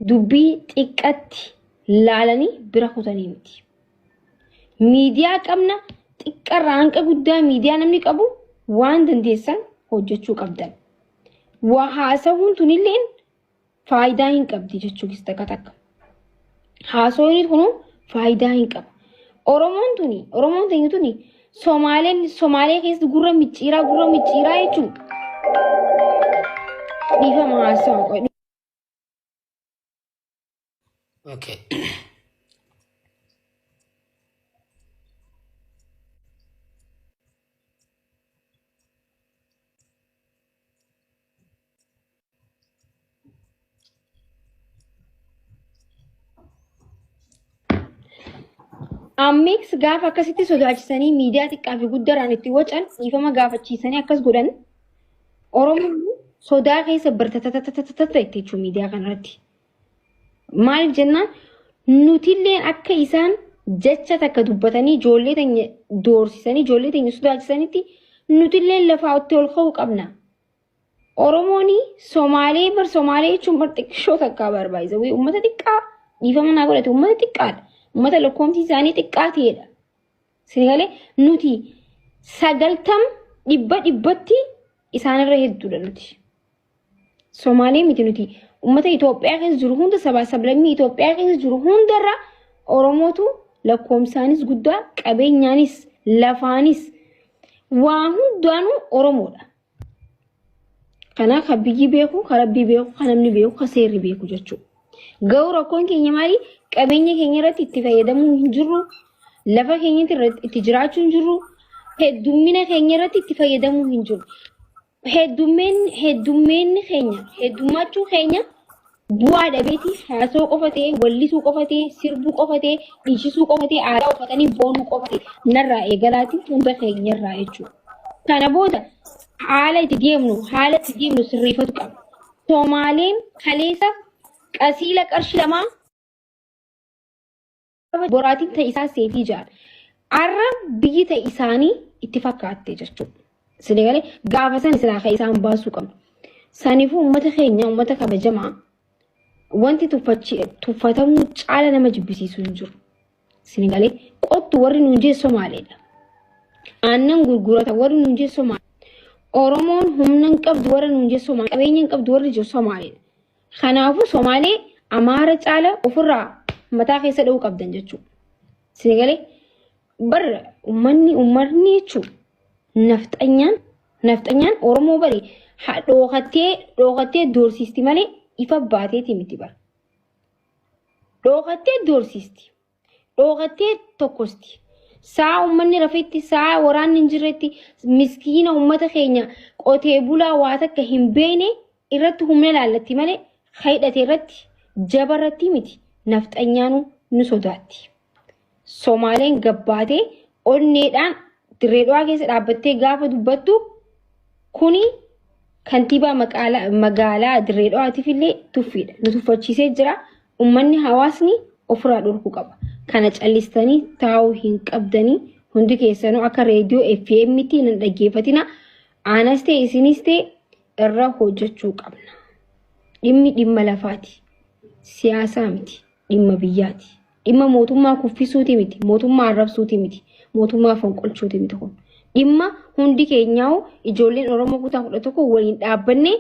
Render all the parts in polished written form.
dubbii xiqqatti laalanii bira kutanii miti. Miidiyaa qabna xiqqarraa hanqa guddaa miidiyaa namni qabu waan dandeessan hojjechuu qabdan. Waa haasawuun tunilleen faayidaa hin qabdi jechuunis takka takka. Haasawuun kun faayidaa hin qabu. Oromoon tuni Somaalee keessa gurra micciiraa jechuun dhiifama haasawa. Okay. Ammix gaafa akkasitti sodaachisanii miidiyaa xiqqaa fi guddaraan itti wacan dhiifama gaafachiisanii akkas godhan Oromoon sodaa keessa bartatatatatatata itti jechuu miidiyaa kanarratti. Maaliif jennaan nutilleen akka isaan jecha takka dubbatanii ijoollee teenya doorsisanii ijoollee teenya sodaachisanitti nutilleen lafaa itti ol ka'uu qabna. Oromooni Somaalee jechuun xiqqoo takkaa barbaachisa. Uummata xiqqaa dhiifama naa godhate uummata xiqqaadha. Uummata lakkoofsi isaanii xiqqaa ta'edha. Sinigalee nuti 90% isaanirra hedduudha nuti. Somaalee miti nuti ummata Itoophiyaa keessa jiru hunda sabaa sablammii Itoophiyaa keessa jiru hundarra Oromootu lakkoofsaanis guddaa qabeenyaanis lafaanis waa hundaanuu Oromoodha. Kanaaf biyyi beeku, karabbii beeku, kanamni beeku, kaseerri beeku jechuudha. Ga'u rakkoon keenya maali? Qabeenya keenya irratti itti fayyadamuu hin jirru, lafa keenya itti jiraachuu hin jirru, heddummina keenya irratti itti fayyadamuu hin jirru. Heddummaachuu keenya bu'aa dhabeetiif haasoo qofa ta'ee, wallisuu qofa ta'ee, sirbuu qofa ta'ee, dhiichisuu qofa ta'ee, aadaa uffatanii boonuu qofa ta'ee narraa eegalaatiin hunda keenyarraa jechuudha. Kana booda haala itti deemnu sirreeffatu qaba. Somaaleen kaleessa qasiila qarshii lamaa boraatiin ta'isaa seetii jaal. Arra biyyi ta'isaanii itti fakkaatte jechuudha. Sinigalee gaafa san silaa kan isaan baasuu qabnu. Saniifuu uummata keenya uummata kabajamaa wanti tuffatamuu caala nama jibbisiisu hin jiru. Sinigalee qottu warri nuun jee Somaaleedha. Aannan gurgurata warri nuun jee Somaale. Oromoon humna hin qabdu warri nuun jee Somaale. Qabeenya hin qabdu warri jee Somaaleedha. Kanaafuu Somaalee Amaara caala ofirraa mataa keessa dha'uu qabdan jechuudha. Sinigalee barra uummanni jechuudha. Nafxanyaan Oromoo bari dhookattee doorsisti malee ifa baateeti miti bara. Dhookattee doorsisti. Dhookattee tokkosti. Saa uummanni rafetti, saa waraanni hin jirretti, miskiina uummata keenya qotee bulaa waa takka hin beekne irratti humna laallatti malee hidhate irratti jabarratti miti. Nafxanyaanu nu sodaatti. Somaaleen gabbaatee onneedhaan dirree dhawaa keessa dhaabbattee gaafa dubbattu kuni kantiibaa magaalaa dirree dhawaatiif illee tuffiidha. Nu tuffachiisee jira. Uummanni hawaasni ofirraa dhorkuu qaba. Kana callistanii taa'uu hin qabdanii hundi keessanuu akka reediyoo FM'tti hin dhaggeeffatina. Aanas ta'e isinis ta'e irra hojjechuu qabna. Dhimma lafaati. Siyaasaa miti. Dhimma biyyaati. Dhimma mootummaa kuffisuuti miti. Mootummaa arrabsuuti miti. Mootummaa fonqolchuuti miti kun. Dhimma hundi keenyaa'u ijoolleen Oromoo kutaa 11 waliin dhaabbanne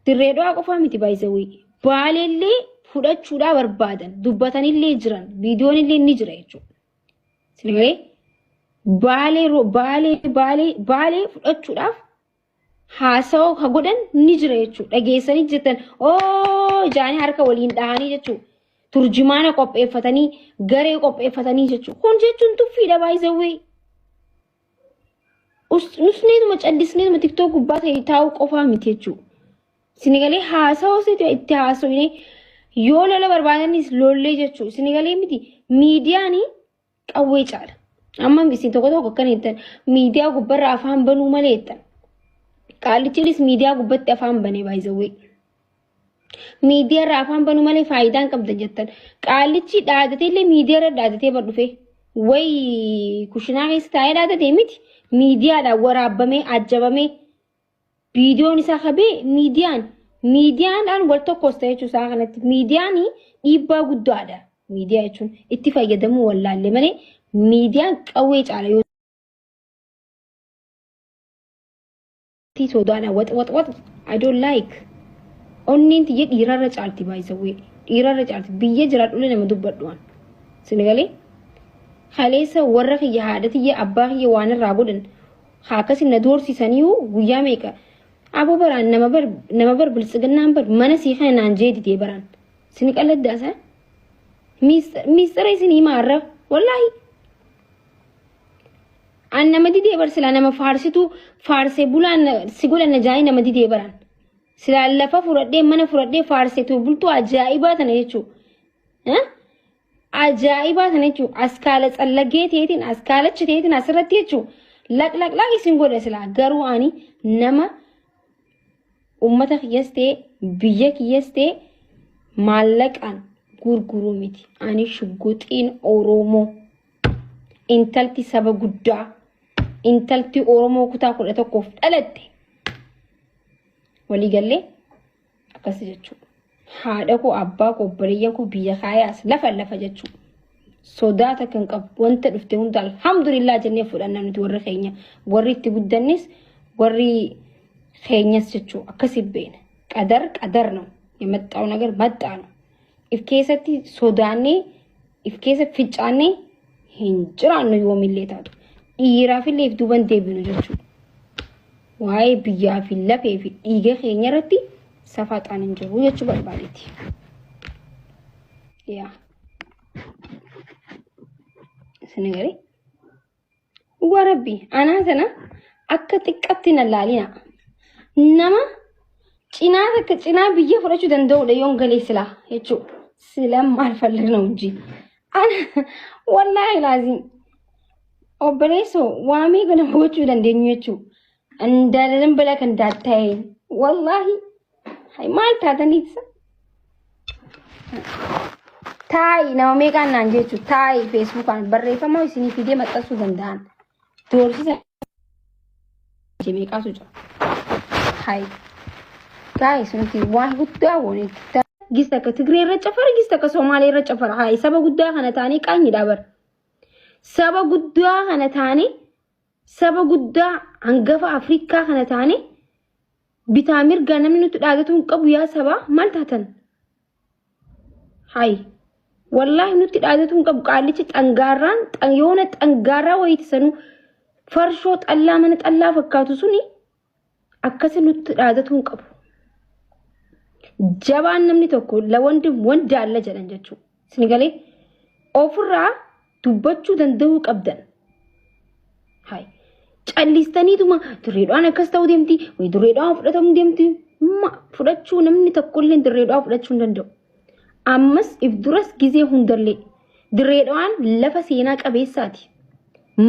dirree dhawaa qofaa miti baay'isawii. Baaleellee fudhachuudhaa barbaadan dubbatanillee jiran viidiyoon illee ni jira jechuudha. Sinigalee baalee fudhachuudhaaf haasawaa ka godhan ni jira jechuudha. Dhageessanii jettan jaanii harka waliin dhahanii jechuudha. Turjumaana qopheeffatanii garee qopheeffatanii jechuudha. Kun jechuun tuffiidha baay'isawii. Nusneetuma callisneetuma TikTok gubbaa ta'e taa'uu qofaa miti jechuudha. Sinigalee haasawaa itti haasawine yoo lola barbaadanis lollee jechuudha. Sinigalee miti miidiyaanii qawwee caala. Amma isin tokko akkana jettan miidiyaa gubbarraa afaan banuu malee jettan. Qaalichiinis miidiyaa gubbatti afaan banee baay'isawee. Miidiyaarraa afaan banuu malee faayidaan qabda jettan. Qaalichi dhaadatee illee miidiyaarra dhaadatee bar dhufee wayi kushinaa keessa taa'ee dhaadatee miti. Miidiyaadhaan waraabamee ajjabamee viidiyoon isaa qabee miidiyaadhaan wal tokkos ta'e jechuun isaa kanatti miidiyaanii dhiibbaa guddaadha. Miidiyaa jechuun itti fayyadamuu wallaalle malee miidiyaan qawwee caala yoo ta'u sodaadha wat I don't like. Onneen tiyya dhiirarra caalti baay'isawee dhiirarra caalti biyya jiraadhulee nama dubbadhuwaan. Sinigalee haleessa warra kiyya haadha tiyya abbaa kiyya waan irraa godhan haakasi na doorsisaniihu guyyaa meeqa aboo baraan nama bar biltsiginnaan bar mana sii kana naan jeeditee baraan sini qalladdaasa miistara isinii maarra wallaahi an nama didee bar silaa nama faarsitu faarsee bulaan si godhan ajaa'ii nama didee baraan silaa lafa furadhee mana furadhee faarseetu bultuu ajaa'ibaa tana jechuu ajaa'ibaa tana jechuu askaala tsallagee teetiin askaalachi teetiin asirratti jechuu laq isin godha silaa garuu ani nama ummata kiyyas ta'e biyya kiyyas ta'e maallaqaan gurguruu miti. Ani shugguxiin Oromoo intalti saba guddaa intalti Oromoo kutaa 11 dhalatte walii gallee akkas jechuudha. Haadha koo abbaa koo obboleeyyan koo biyya kaayaas lafa jechuudha. Sodaata kan qabu wanta dhufte hunda alhamdulillah jennee fudhanna nuti warra keenya warri itti guddannis warri keenyas jechuudha. Akkasii beena qadar ነው የመጣው ነገር መጣ ነው if keessatti sodaanee if keessa ficcaanee hin jiraannu yoomillee taatu dhiiraafillee if duuban deebinu jechuudha. Waa'ee biyyaa fi lafee fi dhiiga keenya irratti safaxaan hin jiru jechuu barbaadeeti. yaa Senegal warabbi anaa sana akka xiqqatti na laalina nama cinaa biyya fudhachuu danda'udha yoon galee silaa jechuudha. Sila maal falligna እንጂ ana wallahi lazim obboleesso waamee gana gochuu dandeenyu jechuudha. Andaalan bala kan daataye wallahi hay maal taataniitsa taai nama meeqaan naan jechuudha. Taai feesbuukaan barreeffama isinii fidee maxxansuu danda'an doorsisa meeqaasu jira. Hay guys nuti waan guddaa walitti gista ka Tigray irra cafara gista ka Somaalee irra cafara hay saba guddaa kana taanii qaanyidha bar saba guddaa kana taanii saba guddaa hangafa Afrikaa kana taanii bitaa mirga namni nuti dhaagatuun qabu yaa saba maal taatan hay wallahi nuti dhaagatuun qabu qaalichi xangaarraan yoona xangaarraa wayitisanuu farshoo xallaa mana xallaa fakkaatu suni akkasi nuti dhaagatuun qabu. Jabaan namni tokko lawandi wanda alla jedhan jechuudha. Sinigalee ofirraa dubbachuu danda'uu qabdan. Hay callistaniituma dirreedhaan akkas ta'uu deemti way dirreedhaan fudhatamuu deemti fudhachuu namni tokko illee dirreedhaan fudhachuu hin danda'u. Ammas if duras gizee hundallee dirreedhaan lafa seenaa qabeessaati.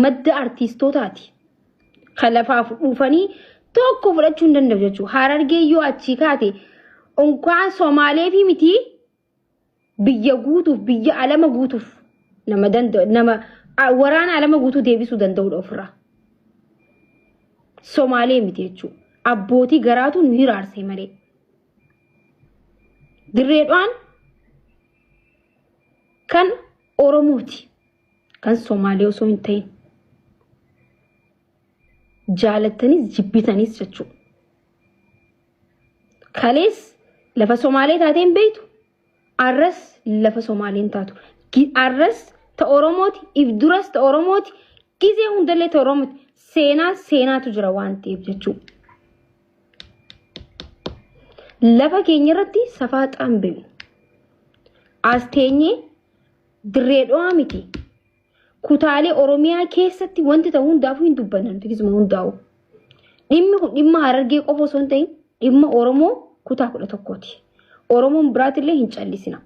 Madda artiistootaati. Kalafaaf dhufanii tokko fudhachuu hin danda'u jechuudha. Harargee yoo achi kaate onkwaan Somaalee fi miti biyya guutuuf biyya alama guutuuf nama waraana alama guutuu deebisuu danda'udha ofirraa. Somaalee miti jechuudha. Abbootii garaatu nu hiraarsee malee. Dirreedhaan kan Oromooti. Kan Somaalee osoo hin ta'in. Jaalattanis jibbitanis jechuudha. Kalees lafa Somaalee taateen beeytu arras lafa Somaaleen taatu arras ta Oromooti if duras ta Oromooti gizee hundallee ta Oromooti seenaatu jira waan ta'eef jechuudha. Lafa keenya irratti safaaxaan beeku as teenyee dirreedhaa miti kutaalee Oromiyaa keessatti wanti ta'u hundaafuu hin dubbanna nuti kisuma hundaa'u dhimmi kun dhimma Harargee qofa osoo hin ta'in dhimma Oromoo kutaa 11ti. Oromoon biraatillee hin callisina.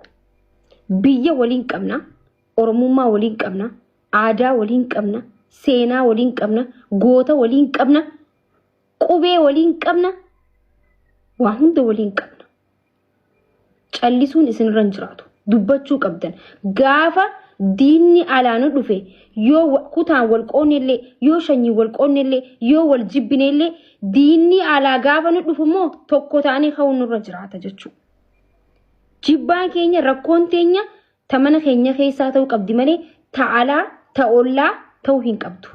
Biyya waliin qabna, Oromummaa waliin qabna, aadaa waliin qabna, seenaa waliin qabna, goota waliin qabna, qubee waliin qabna, waa hunda waliin qabna. Callisuun isinirra hin jiraatu. Dubbachuu qabdan. Gaafa diinni alaanu dhufe yoo kutaan wal qoonnellee yoo shanyii wal qoonnellee yoo wal jibbinellee diinni alaa gaafa nu dhufu moo tokko taanii ka'uun nurra jiraata jechuudha. Jibbaan keenya rakkoon teenya ta mana keenya keessaa ta'uu qabdi malee ta alaa ta ollaa ta'uu hin qabdu.